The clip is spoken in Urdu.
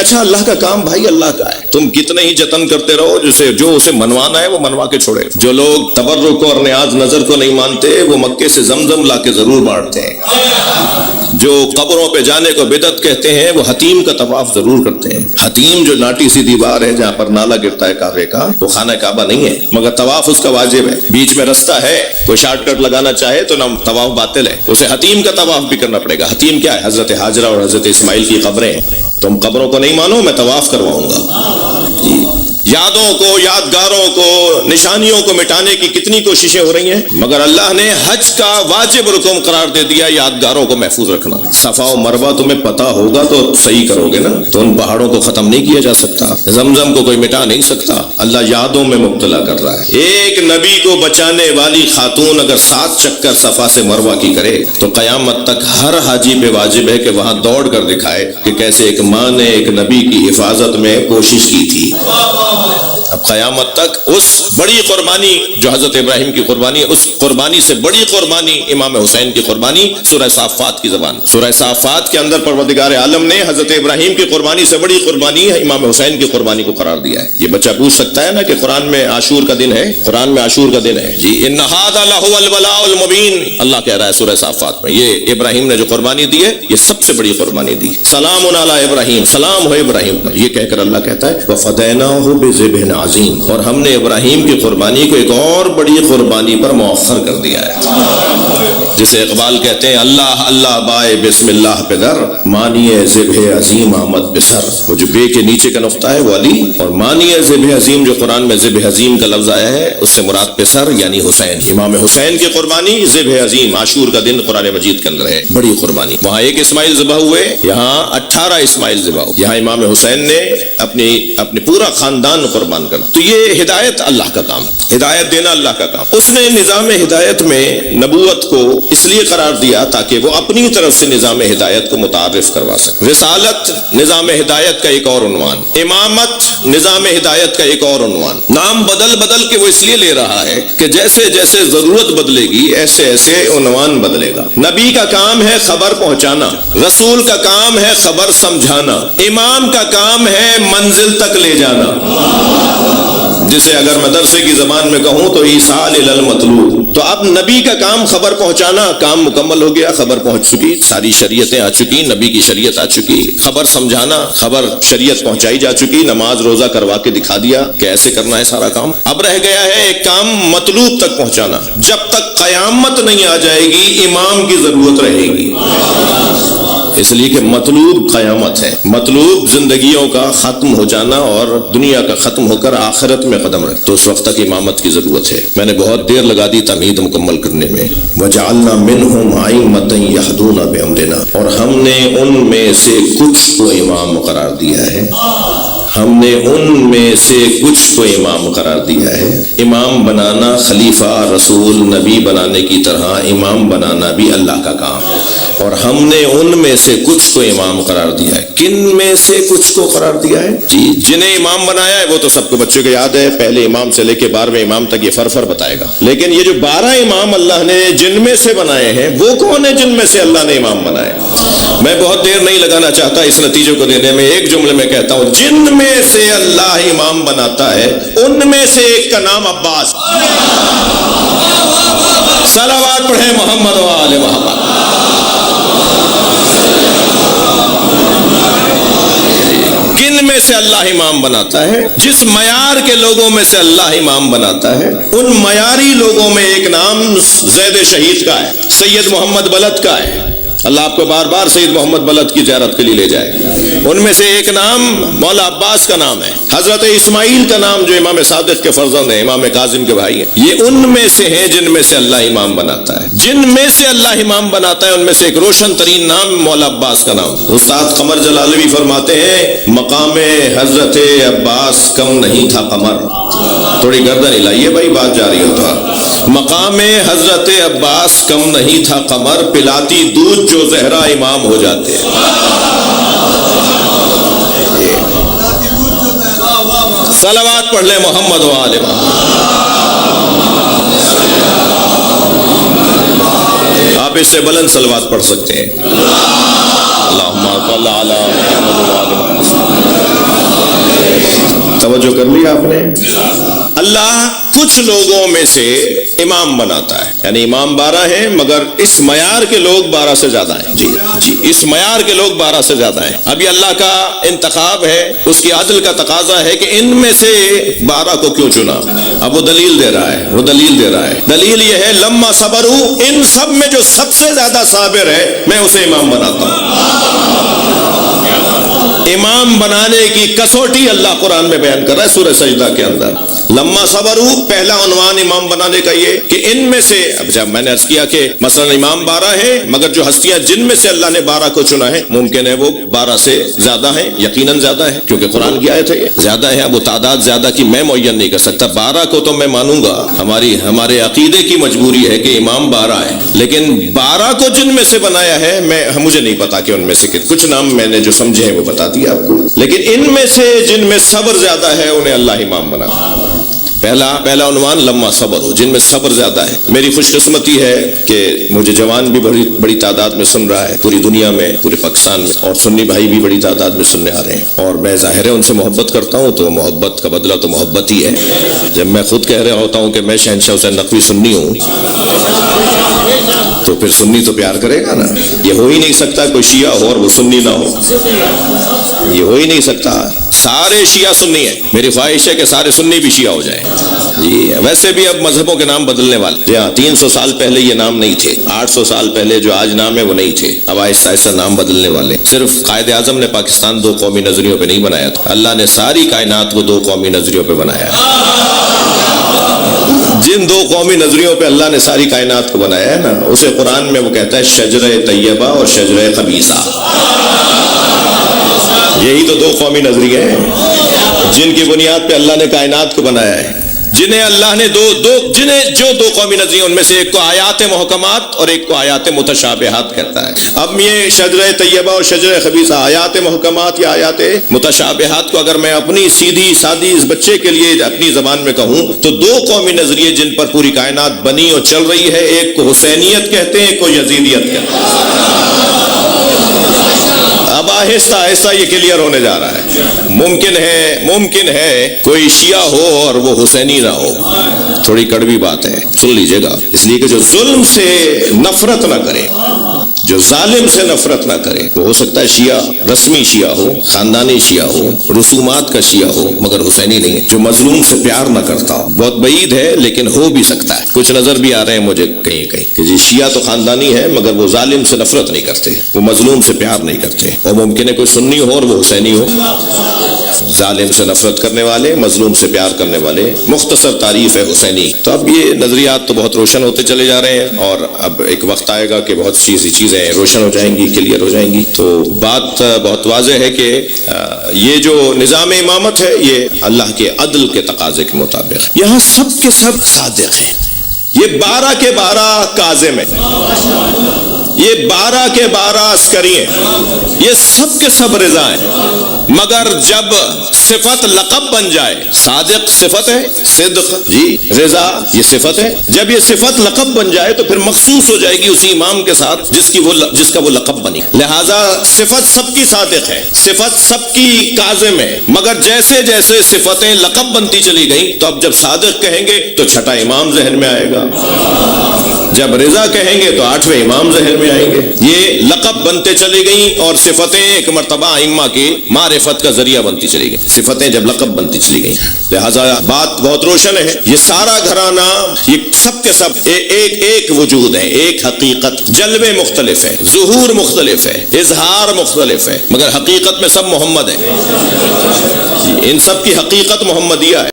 اچھا اللہ کا کام بھائی اللہ کا ہے، تم کتنے ہی جتن کرتے رہو، جو اسے منوانا ہے وہ منوا کے چھوڑے۔ جو لوگ تبرک اور نیاز نظر کو نہیں مانتے وہ مکے سے زمزم لا کے ضرور بانٹتے ہیں۔ جو قبروں پہ جانے کو بدعت کہتے ہیں وہ حتیم کا طواف ضرور کرتے ہیں۔ حتیم جو ناٹی سی دیوار ہے جہاں پر نالا گرتا ہے کعبے کا، وہ خانہ کعبہ نہیں ہے، مگر طواف اس کا واجب ہے۔ بیچ میں رستہ ہے، کوئی شارٹ کٹ لگانا چاہے تو نہ طواف باطل ہے، اسے حتیم کا طواف بھی کرنا پڑے گا۔ حتیم کیا ہے؟ حضرت ہاجرہ اور حضرت اسماعیل کی قبریں ہیں۔ تم قبروں کو نہیں مانو، میں طواف کرواؤں گا۔ یادوں کو، یادگاروں کو، نشانیوں کو مٹانے کی کتنی کوششیں ہو رہی ہیں، مگر اللہ نے حج کا واجب رکن قرار دے دیا یادگاروں کو محفوظ رکھنا۔ صفا و مروہ تمہیں پتہ ہوگا تو صحیح کرو گے نا، تو ان پہاڑوں کو ختم نہیں کیا جا سکتا، زمزم کو کوئی مٹا نہیں سکتا۔ اللہ یادوں میں مبتلا کر رہا ہے۔ ایک نبی کو بچانے والی خاتون اگر 7 چکر صفا سے مروہ کی کرے تو قیامت تک ہر حاجی پہ واجب ہے کہ وہاں دوڑ کر دکھائے کہ کیسے ایک ماں نے ایک نبی کی حفاظت میں کوشش کی تھی۔ اب قیامت تک اس بڑی قربانی جو حضرت ابراہیم کی قربانی ہے، اس قربانی سے بڑی قربانی امام حسین کی قربانی سورہ صافات کی زبان، سورہ صافات کے اندر پروردگار عالم نے حضرت ابراہیم کی قربانی سے بڑی قربانی ہے امام حسین کی قربانی کو قرار دیا ہے۔ یہ بچہ پوچھ سکتا ہے نا کہ قرآن میں عاشور کا دن ہے، قرآن میں عاشور کا دن ہے جی، ان ھذا لہو البلاء المبین، اللہ کہہ رہا ہے سورہ صافات میں یہ ابراہیم نے جو قربانی دی ہے یہ سب سے بڑی قربانی دی۔ سلام علی ابراہیم، سلام ہو ابراہیم پر، یہ کہہ کر اللہ کہتا ہے وفدیناہ بذبح عظیم، اور ہم نے ابراہیم کی قربانی کو ایک اور بڑی قربانی پر مؤخر کر دیا ہے۔ جسے اقبال کہتے ہیں اللہ اللہ بائے بسم اللہ پہ در، مانیے ذبح عظیم آمد بسر، وہ جو بے کے نیچے کا نقطہ ہے وہ علی، اور مانیے ذبح عظیم جو قرآن میں ذبح عظیم کا لفظ آیا ہے اس سے مراد پسر یعنی حسین، امام حسین کی قربانی ذبح عظیم عاشور کا دن قرآن مجید کے اندر ہے، بڑی قربانی۔ وہاں 1 اسماعیل ذبح ہوئے، یہاں 18 اسماعیل ذبح ہوئے، یہاں امام حسین نے اپنی پورا خاندان قربان کر۔ تو یہ ہدایت اللہ کا کام، ہدایت دینا اللہ کا کام۔ اس نے نظام ہدایت میں نبوت کو اس لیے قرار دیا تاکہ وہ اپنی طرف سے نظام ہدایت کو متعارف کروا سکے۔ رسالت نظام ہدایت کا ایک اور عنوان، امامت نظام ہدایت کا ایک اور عنوان۔ نام بدل بدل کے وہ اس لیے لے رہا ہے کہ جیسے جیسے ضرورت بدلے گی ایسے ایسے عنوان بدلے گا۔ نبی کا کام ہے خبر پہنچانا، رسول کا کام ہے خبر سمجھانا، امام کا کام ہے منزل تک لے جانا، جسے اگر مدرسے کی زبان میں کہوں تو ایصال الی المطلوب۔ تو اب نبی کا کام خبر پہنچانا، کام مکمل ہو گیا، خبر پہنچ چکی، ساری شریعتیں آ چکی، نبی کی شریعت آ چکی۔ خبر سمجھانا، خبر شریعت پہنچائی جا چکی، نماز روزہ کروا کے دکھا دیا کہ ایسے کرنا ہے سارا کام۔ اب رہ گیا ہے ایک کام مطلوب تک پہنچانا، جب تک قیامت نہیں آ جائے گی امام کی ضرورت رہے گی، اس لیے کہ مطلوب قیامت ہے، مطلوب زندگیوں کا ختم ہو جانا اور دنیا کا ختم ہو کر آخرت میں قدم رکھ، تو اس وقت تک امامت کی ضرورت ہے۔ میں نے بہت دیر لگا دی تمہید مکمل کرنے میں۔ وَجَعَلْنَا مِنْهُمْ أَئِمَّةً يَهْدُونَ بِأَمْرِنَا، اور ہم نے ان میں سے کچھ کو امام قرار دیا ہے، ہم نے ان میں سے کچھ کو امام قرار دیا ہے۔ امام بنانا خلیفہ رسول نبی بنانے کی طرح امام بنانا بھی اللہ کا کام ہے، اور ہم نے ان میں سے کچھ کو امام قرار دیا ہے۔ کن میں سے کچھ کو قرار دیا ہے جی؟ جنہیں امام بنایا ہے وہ تو سب کو بچوں کو یاد ہے، پہلے امام سے لے کے 12ویں امام تک یہ فرفر بتائے گا، لیکن یہ جو 12 امام اللہ نے جن میں سے بنائے ہیں وہ کون ہے جن میں سے اللہ نے امام بنائے؟ میں بہت دیر نہیں لگانا چاہتا اس نتیجے کو دینے میں، ایک جملے میں کہتا ہوں، جن میں سے اللہ امام بناتا ہے ان میں سے ایک کا نام عباس۔ صلوات پڑھیں محمد و آل محمد۔ کن میں سے اللہ امام بناتا ہے؟ جس معیار کے لوگوں میں سے اللہ امام بناتا ہے ان معیاری لوگوں میں ایک نام زید شہید کا ہے، سید محمد بلد کا ہے، اللہ آپ کو بار بار سید محمد بلد کی زیارت کے لیے لے جائے۔ ان میں سے ایک نام مولا عباس کا نام ہے، حضرت اسماعیل کا نام جو امام صادق کے فرزند ہیں، امام کاظم کے بھائی ہیں، یہ ان میں سے ہیں جن میں سے اللہ امام بناتا ہے۔ جن میں سے اللہ امام بناتا ہے ان میں سے ایک روشن ترین نام مولا عباس کا نام۔ استاد قمر جلالوی فرماتے ہیں مقام حضرت عباس کم نہیں تھا قمر، تھوڑی گردن ہلائیے بھائی بات جاری ہوتا۔ مقام حضرت عباس کم نہیں تھا قمر، پلاتی دودھ جو زہرا امام ہو جاتے ہیں۔ صلوات پڑھ لیں محمد و آل محمد۔ آپ اس سے بلند صلوات پڑھ سکتے ہیں۔ اللہم صل علی محمد و آل محمد۔ توجہ کر لی آپ نے؟ اللہ کچھ لوگوں میں سے امام بناتا ہے، یعنی امام 12 ہیں مگر اس معیار کے لوگ 12 سے زیادہ ہیں۔ جی اس معیار کے لوگ 12 سے زیادہ ہیں۔ اب یہ اللہ کا انتخاب ہے، اس کی عدل کا تقاضا ہے کہ ان میں سے 12 کو کیوں چنا۔ اب وہ دلیل دے رہا ہے، دلیل یہ ہے لما صبروا، ان سب میں جو سب سے زیادہ صابر ہے میں اسے امام بناتا ہوں۔ امام بنانے کی کسوٹی اللہ قرآن میں بیان کر رہا ہے سورہ سجدہ کے اندر۔ لما صبروا، پہلا عنوان امام بنانے کا یہ کہ ان میں سے، اب جب میں نے عرض کیا کہ مثلا امام 12 ہیں مگر جو ہستیاں جن میں سے اللہ نے 12 کو چنا ہے ممکن ہے وہ 12 سے زیادہ ہیں، یقیناً زیادہ ہیں کیونکہ قرآن کی آیت ہے یہ زیادہ ہے۔ اب وہ تعداد زیادہ کی میں معین نہیں کر سکتا، 12 کو تو میں مانوں گا، ہمارے عقیدے کی مجبوری ہے کہ امام 12 ہے، لیکن 12 کو جن میں سے بنایا ہے مجھے نہیں پتا کہ ان میں سے کچھ نام میں نے جو سمجھے ہیں وہ بتا دیا آپ کو، لیکن ان میں سے جن میں صبر زیادہ ہے انہیں اللہ امام بنا۔ پہلا عنوان لما صبر ہو، جن میں صبر زیادہ ہے۔ میری خوش قسمتی ہے کہ مجھے جوان بھی بڑی تعداد میں سن رہا ہے پوری دنیا میں، پورے پاکستان میں، اور سنی بھائی بھی بڑی تعداد میں سننے آ رہے ہیں، اور میں ظاہر ہے ان سے محبت کرتا ہوں، تو محبت کا بدلہ تو محبت ہی ہے۔ جب میں خود کہہ رہا ہوتا ہوں کہ میں شہنشاہ حسین نقوی سنی ہوں تو پھر سنی تو پیار کرے گا نا۔ یہ ہو ہی نہیں سکتا کوئی شیعہ ہو اور وہ سنی نہ ہو، یہ ہو ہی نہیں سکتا۔ سارے شیعہ سنی ہیں، میری خواہش ہے کہ سارے سنی بھی شیعہ ہو جائیں۔ جی ویسے بھی اب مذہبوں کے نام بدلنے والے، جی ہاں 300 سال پہلے یہ نام نہیں تھے، 800 سال پہلے جو آج نام ہے وہ نہیں تھے، اب آہستہ آہستہ نام بدلنے والے۔ صرف قائد اعظم نے پاکستان 2 قومی نظریوں پہ نہیں بنایا تھا، اللہ نے ساری کائنات کو 2 قومی نظریوں پہ بنایا ہے۔ جن 2 قومی نظریوں پہ اللہ نے ساری کائنات کو بنایا ہے نا، اسے قرآن میں وہ کہتا ہے شجرہ طیبہ اور شجرہ خبیثہ۔ یہی تو 2 قومی نظریے ہیں جن کی بنیاد پہ اللہ نے کائنات کو بنایا ہے، جنہیں اللہ نے جو 2 قومی نظریے، ان میں سے ایک کو آیات محکمات اور ایک کو آیات متشابہات کہتا ہے۔ اب یہ شجرہ طیبہ اور شجرہ خبیثہ، آیات محکمات یا آیات متشابہات کو اگر میں اپنی سیدھی سادی اس بچے کے لیے اپنی زبان میں کہوں تو 2 قومی نظریے جن پر پوری کائنات بنی اور چل رہی ہے، ایک کو حسینیت کہتے ہیں، ایک کو یزیدیت کہتے ہیں۔ اب آہستہ آہستہ یہ کلیئر ہونے جا رہا ہے۔ ممکن ہے کوئی شیعہ ہو اور وہ حسینی نہ ہو، تھوڑی کڑوی بات ہے، سن لیجئے گا، اس لیے کہ جو ظلم سے نفرت نہ کرے، جو ظالم سے نفرت نہ کرے، وہ ہو سکتا ہے شیعہ، رسمی شیعہ ہو، خاندانی شیعہ ہو، رسومات کا شیعہ ہو، مگر حسینی نہیں ہے۔ جو مظلوم سے پیار نہ کرتا ہو، بہت بعید ہے لیکن ہو بھی سکتا ہے، کچھ نظر بھی آ رہے ہیں مجھے کہیں کہ جی شیعہ تو خاندانی ہے مگر وہ ظالم سے نفرت نہیں کرتے، وہ مظلوم سے پیار نہیں کرتے، اور ممکن ہے کوئی سنی ہو اور وہ حسینی ہو۔ ظالم سے نفرت کرنے والے، مظلوم سے پیار کرنے والے، مختصر تعریف ہے حسینی۔ تو اب یہ نظریات تو بہت روشن ہوتے چلے جا رہے ہیں، اور اب ایک وقت آئے گا کہ بہت سی چیزیں روشن ہو جائیں گی، کلیئر ہو جائیں گی۔ تو بات بہت واضح ہے کہ یہ جو نظام امامت ہے یہ اللہ کے عدل کے تقاضے کے مطابق ہے۔ یہاں سب کے سب صادق ہیں، یہ 12 کے 12 کاظم ہیں، یہ 12 کے 12 عسکری ہیں، یہ سب کے سب رضا ہیں، مگر جب صفت لقب بن جائے، صادق صفت ہے، صدق جی رضا یہ صفت ہے، جب یہ صفت لقب بن جائے تو پھر مخصوص ہو جائے گی اسی امام کے ساتھ جس کا وہ لقب بنی۔ لہذا صفت سب کی صادق ہے، صفت سب کی کاظم ہے، مگر جیسے جیسے صفتیں لقب بنتی چلی گئیں تو اب جب صادق کہیں گے تو 6واں امام ذہن میں آئے گا، جب رضا کہیں گے تو 8ویں امام ذہن میں آئیں گے۔ یہ لقب بنتے چلی گئیں اور صفتیں ایک مرتبہ ائمہ کی معرفت کا ذریعہ بنتی چلی گئیں، صفتیں جب لقب بنتی چلی گئیں۔ لہذا بات بہت روشن ہے، یہ سارا گھرانہ یہ سب کے سب ایک وجود ہے، ایک حقیقت، جلوے مختلف ہیں، ظہور مختلف ہے، اظہار مختلف ہے، مگر حقیقت میں سب محمد ہیں، ان سب کی حقیقت محمدیہ ہے۔